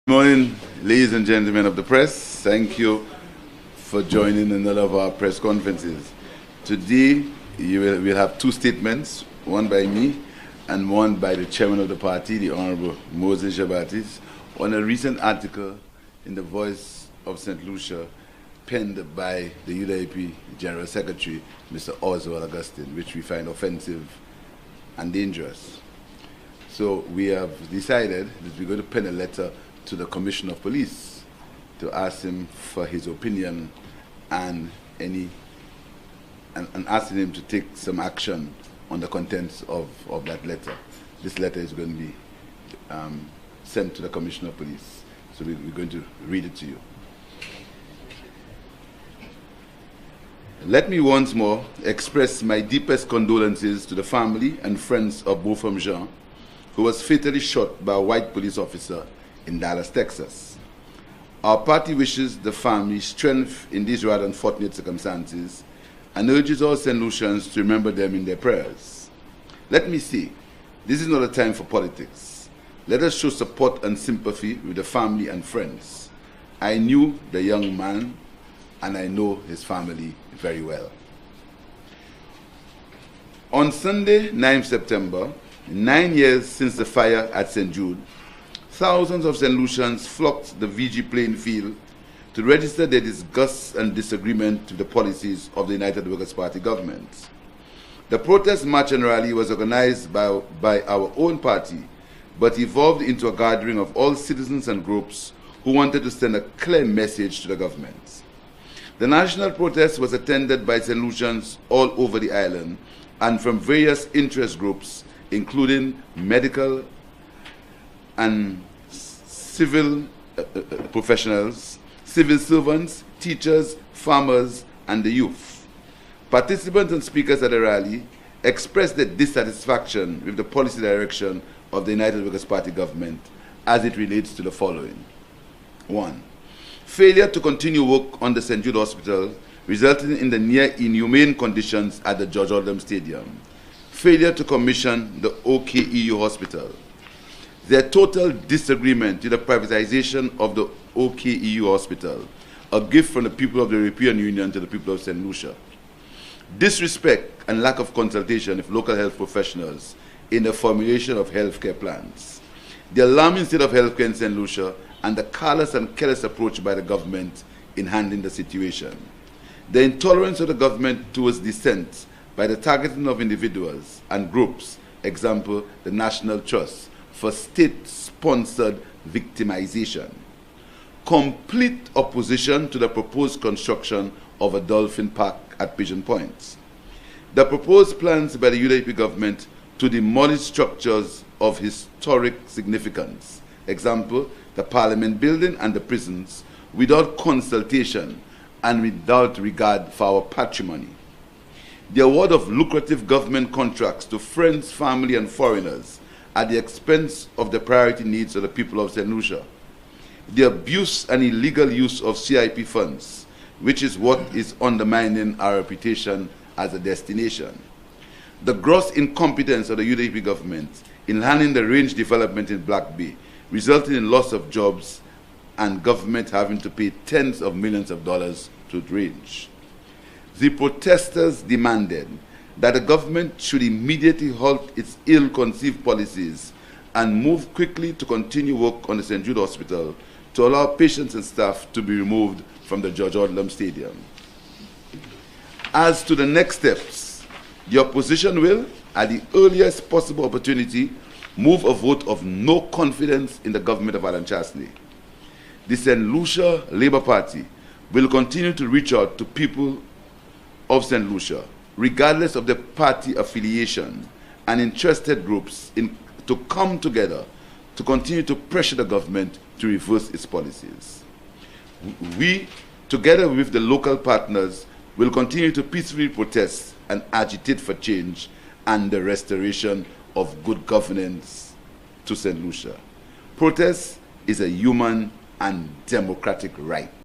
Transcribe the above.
Good morning, ladies and gentlemen of the press. Thank you for joining another of our press conferences. Today, we'll have two statements, one by me and one by the chairman of the party, the Honorable Moses Jabatis, on a recent article in the Voice of St. Lucia penned by the UDIP General Secretary, Mr. Oswald Augustine, which we find offensive and dangerous. So we have decided that we're going to pen a letter to the Commissioner of Police to ask him for his opinion and asking him to take some action on the contents of that letter. This letter is going to be sent to the Commissioner of Police. So we're going to read it to you. Let me once more express my deepest condolences to the family and friends of Beaufort Jean, who was fatally shot by a white police officer in Dallas, Texas. Our party wishes the family strength in these rather unfortunate circumstances and urges all St. Lucians to remember them in their prayers. Let me say, this is not a time for politics. Let us show support and sympathy with the family and friends. I knew the young man and I know his family very well. On Sunday, 9th September, 9 years since the fire at St. Jude, thousands of St. Lucians flocked the VG playing field to register their disgust and disagreement with the policies of the United Workers' Party government. The protest march and rally was organized by our own party, but evolved into a gathering of all citizens and groups who wanted to send a clear message to the government. The national protest was attended by St. Lucians all over the island and from various interest groups, including medical and civil professionals, civil servants, teachers, farmers, and the youth. Participants and speakers at the rally expressed their dissatisfaction with the policy direction of the United Workers' Party government as it relates to the following. 1. Failure to continue work on the St. Jude Hospital, resulting in the near inhumane conditions at the George Odlum Stadium. Failure to commission the OKEU Hospital. Their total disagreement with the privatization of the OKEU Hospital, a gift from the people of the European Union to the people of St. Lucia. Disrespect and lack of consultation with local health professionals in the formulation of healthcare plans. The alarming state of healthcare in St. Lucia and the callous and careless approach by the government in handling the situation. The intolerance of the government towards dissent by the targeting of individuals and groups, example, the National Trust, for state-sponsored victimization. Complete opposition to the proposed construction of a dolphin park at Pigeon Point. The proposed plans by the UDIP government to demolish structures of historic significance, example, the Parliament building and the prisons, without consultation and without regard for our patrimony. The award of lucrative government contracts to friends, family, and foreigners at the expense of the priority needs of the people of St. Lucia. The abuse and illegal use of CIP funds, which is what is undermining our reputation as a destination. The gross incompetence of the UDP government in handling the range development in Black Bay, resulting in loss of jobs and government having to pay tens of millions of dollars to range. The protesters demanded that the government should immediately halt its ill-conceived policies and move quickly to continue work on the St. Jude Hospital to allow patients and staff to be removed from the George Odlum Stadium. As to the next steps, the opposition will, at the earliest possible opportunity, move a vote of no confidence in the government of Alan Chasley. The St. Lucia Labour Party will continue to reach out to people of St. Lucia, regardless of their party affiliation, and interested groups to come together to continue to pressure the government to reverse its policies. We, together with the local partners, will continue to peacefully protest and agitate for change and the restoration of good governance to St. Lucia. Protest is a human and democratic right.